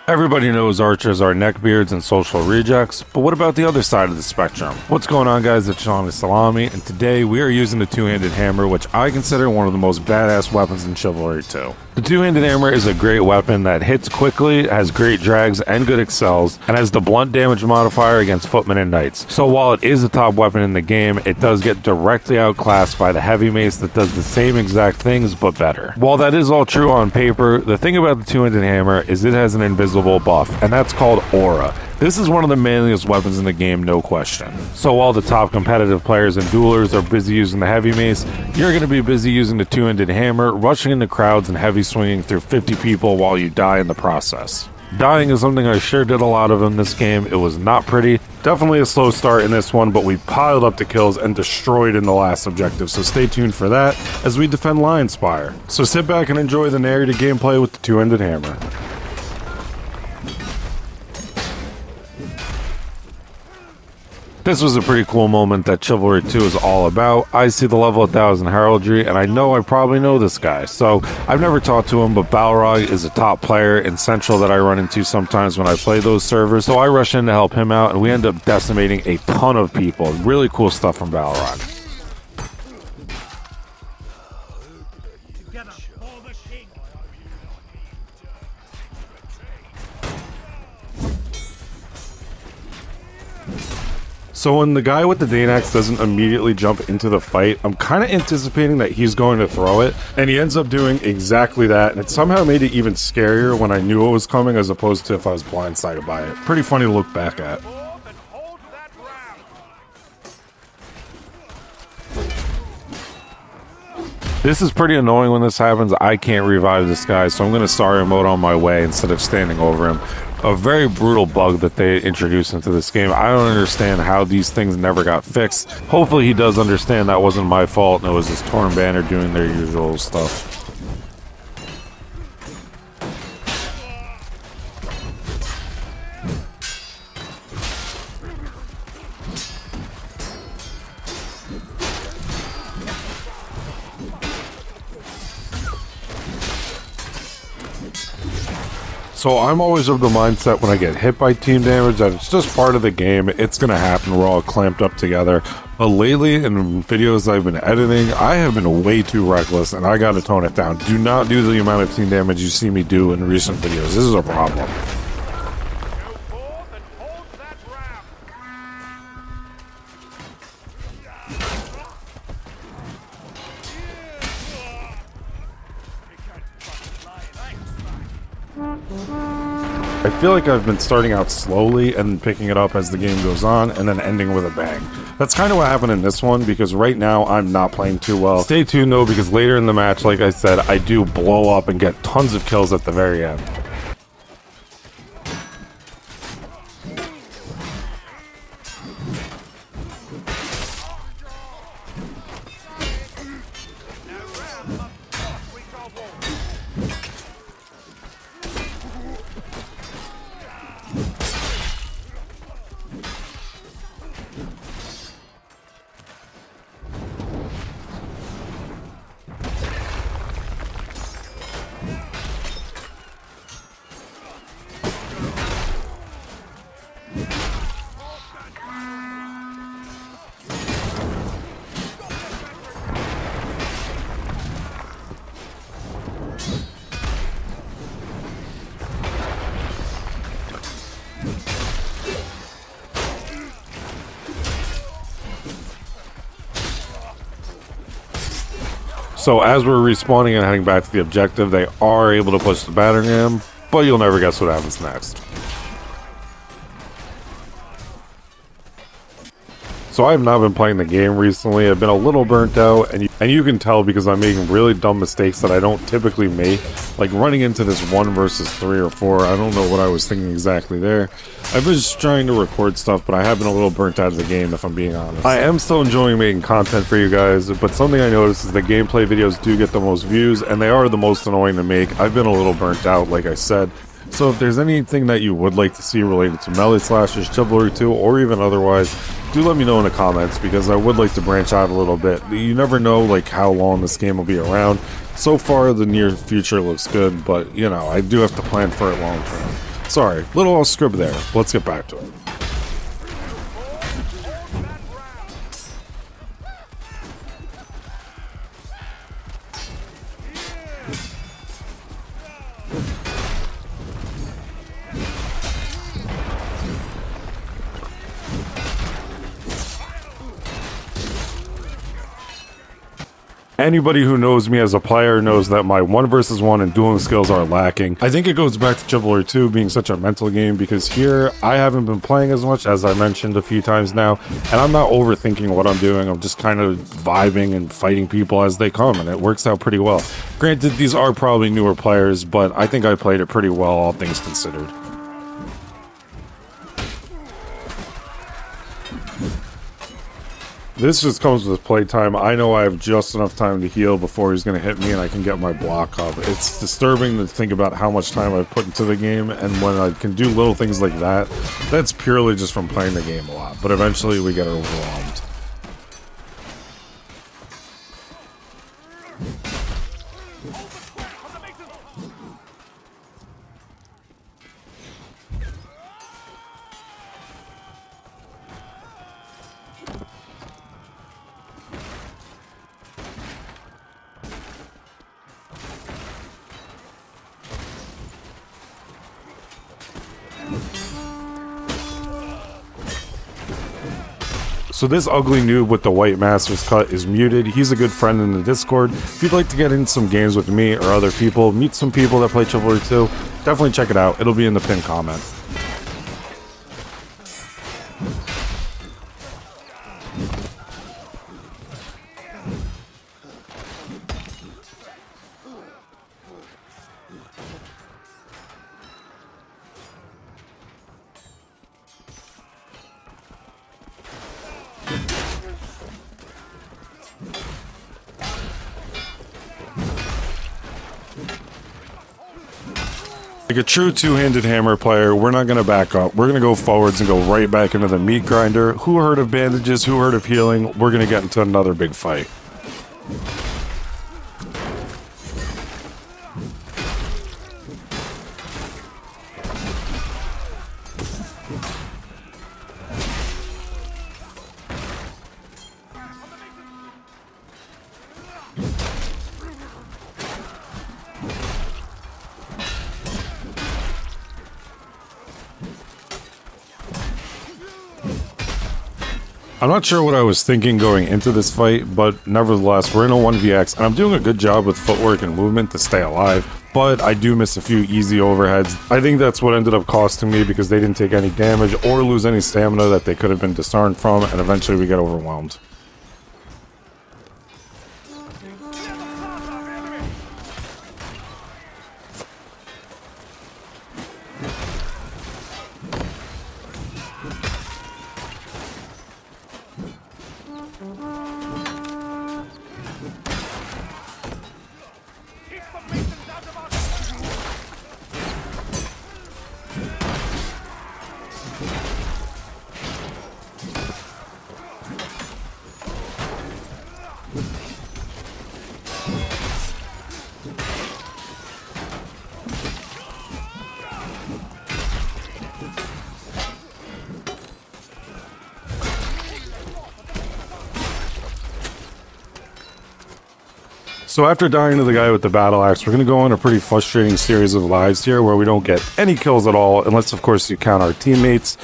Everybody knows archers are neckbeards and social rejects, but what about the other side of the spectrum? What's going on, guys? It's Sean Salami, and today we are using the two-handed hammer, which I consider one of the most badass weapons in Chivalry 2. The two-handed hammer is a great weapon that hits quickly, has great drags and good excels, and has the blunt damage modifier against footmen and knights. So while it is a top weapon in the game, it does get directly outclassed by the heavy mace that does the same exact things but better. While that is all true on paper, the thing about the two-handed hammer is it has an invisible buff, and that's called aura. This is one of the manliest weapons in the game, no question. So while the top competitive players and duelers are busy using the heavy mace, you're going to be busy using the two-handed hammer, rushing into crowds and heavy swinging through 50 people while you die in the process. Dying is something I sure did a lot of in this game. It was not pretty. Definitely a slow start in this one, but we piled up the kills and destroyed in the last objective, so stay tuned for that as we defend Lionspire. So sit back and enjoy the narrated gameplay with the two-handed hammer. This was a pretty cool moment that Chivalry 2 is all about. I see the level 1000 heraldry, and I know I probably know this guy. So, I've never talked to him, but Balrog is a top player in Central that I run into sometimes when I play those servers. So I rush in to help him out, and we end up decimating a ton of people. Really cool stuff from Balrog. So when the guy with the Danax doesn't immediately jump into the fight, I'm kind of anticipating that he's going to throw it, and he ends up doing exactly that, and it somehow made it even scarier when I knew it was coming as opposed to if I was blindsided by it. Pretty funny to look back at. This is pretty annoying when this happens. I can't revive this guy, so I'm going to Saria mode on my way instead of standing over him. A very brutal bug that they introduced into this game. I don't understand how these things never got fixed. Hopefully he does understand that wasn't my fault and it was his Torn Banner doing their usual stuff. So I'm always of the mindset when I get hit by team damage that it's just part of the game. It's going to happen. We're all clamped up together. But lately, in videos I've been editing, I have been way too reckless, and I got to tone it down. Do not do the amount of team damage you see me do in recent videos. This is a problem. I feel like I've been starting out slowly and picking it up as the game goes on and then ending with a bang. That's kind of what happened in this one because right now I'm not playing too well. Stay tuned though because later in the match, like I said, I do blow up and get tons of kills at the very end. So as we're respawning and heading back to the objective, they are able to push the battering ram, but you'll never guess what happens next. So I have not been playing the game recently. I've been a little burnt out, and you can tell because I'm making really dumb mistakes that I don't typically make. Like running into this 1 versus 3 or 4, I don't know what I was thinking exactly there. I've been just trying to record stuff, but I have been a little burnt out of the game if I'm being honest. I am still enjoying making content for you guys, but something I noticed is the gameplay videos do get the most views, and they are the most annoying to make. I've been a little burnt out, like I said. So if there's anything that you would like to see related to Melee Slashers, Chivalry 2, or even otherwise, do let me know in the comments, because I would like to branch out a little bit. You never know like how long this game will be around. So far the near future looks good, but you know, I do have to plan for it long term. Sorry, little off script there. Let's get back to it. Anybody who knows me as a player knows that my 1 versus 1 and dueling skills are lacking. I think it goes back to Chivalry 2 being such a mental game, because here I haven't been playing as much, as I mentioned a few times now, and I'm not overthinking what I'm doing. I'm just kind of vibing and fighting people as they come, and it works out pretty well. Granted, these are probably newer players, but I think I played it pretty well, all things considered. This just comes with playtime. I know I have just enough time to heal before he's going to hit me and I can get my block up. It's disturbing to think about how much time I've put into the game, and when I can do little things like that, that's purely just from playing the game a lot. But eventually we get overwhelmed. So this ugly noob with the white master's cut is muted. He's a good friend in the Discord. If you'd like to get in some games with me or other people, meet some people that play Chivalry 2, definitely check it out. It'll be in the pinned comment. Like a true two-handed hammer player, we're not going to back up. We're going to go forwards and go right back into the meat grinder. Who heard of bandages? Who heard of healing? We're going to get into another big fight. I'm not sure what I was thinking going into this fight, but nevertheless, we're in a 1vx, and I'm doing a good job with footwork and movement to stay alive, but I do miss a few easy overheads. I think that's what ended up costing me, because they didn't take any damage or lose any stamina that they could have been disarmed from, and eventually we get overwhelmed. So after dying to the guy with the battle axe, we're going to go on a pretty frustrating series of lives here where we don't get any kills at all, unless of course you count our teammates.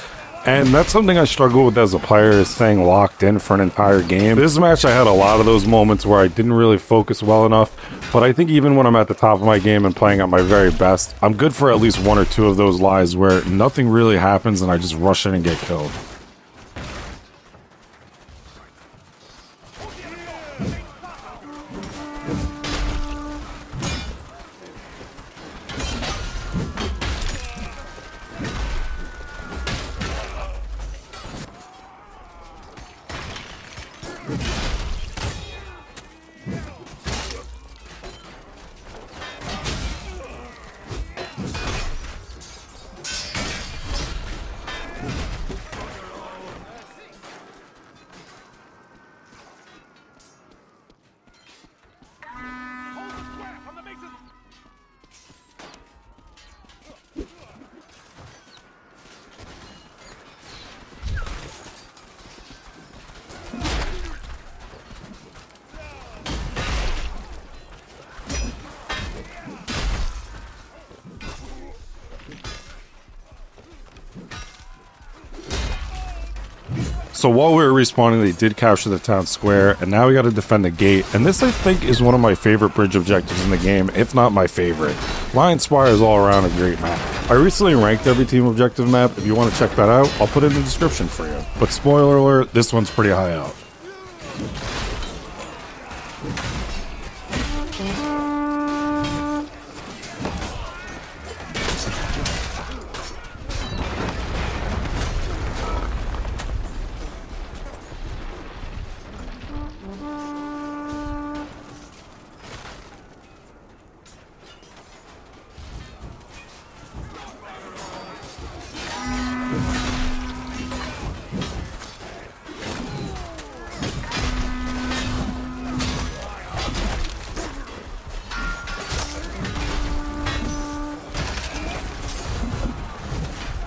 And that's something I struggle with as a player, is staying locked in for an entire game. This match I had a lot of those moments where I didn't really focus well enough, but I think even when I'm at the top of my game and playing at my very best, I'm good for at least 1 or 2 of those lives where nothing really happens and I just rush in and get killed. So while we were respawning, they did capture the town square, and now we gotta defend the gate, and this I think is one of my favorite bridge objectives in the game, if not my favorite. Lionspire is all around a great map. I recently ranked every team objective map. If you want to check that out, I'll put it in the description for you. But spoiler alert, this one's pretty high up.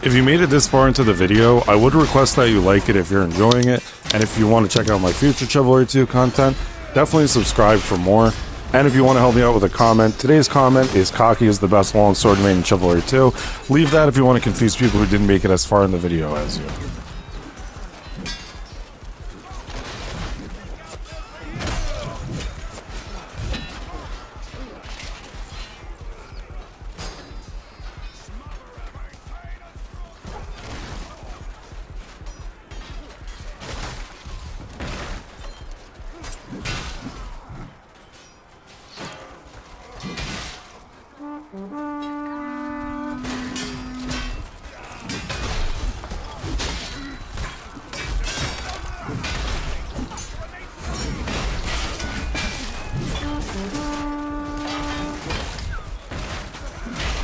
If you made it this far into the video, I would request that you like it if you're enjoying it, and if you want to check out my future Chivalry 2 content, definitely subscribe for more. And if you want to help me out with a comment, today's comment is Cocky is the best long sword main in Chivalry 2. Leave that if you want to confuse people who didn't make it as far in the video as you.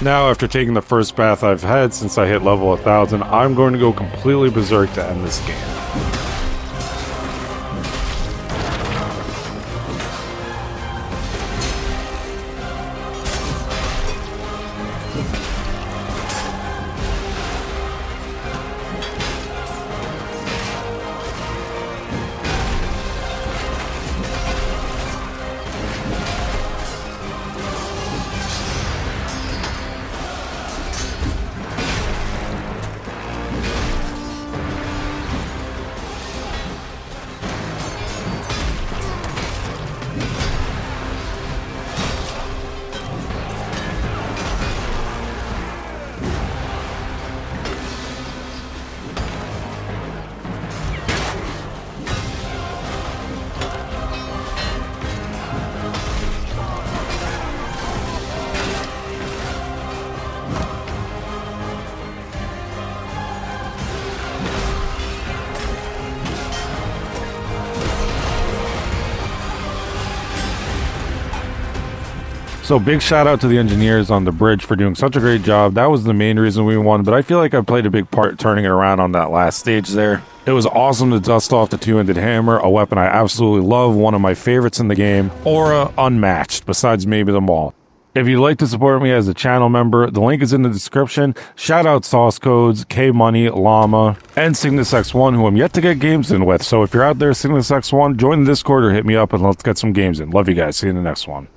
Now, after taking the first bath I've had since I hit level 1000, I'm going to go completely berserk to end this game. So big shout out to the engineers on the bridge for doing such a great job. That was the main reason we won, but I feel like I played a big part turning it around on that last stage there. It was awesome to dust off the two-handed hammer, a weapon I absolutely love, one of my favorites in the game. Aura unmatched, besides maybe them all. If you'd like to support me as a channel member, the link is in the description. Shout out Sauce Codes, K-Money, Llama, and Cygnus X1, who I'm yet to get games in with. So if you're out there, Cygnus X1, join the Discord or hit me up and let's get some games in. Love you guys. See you in the next one.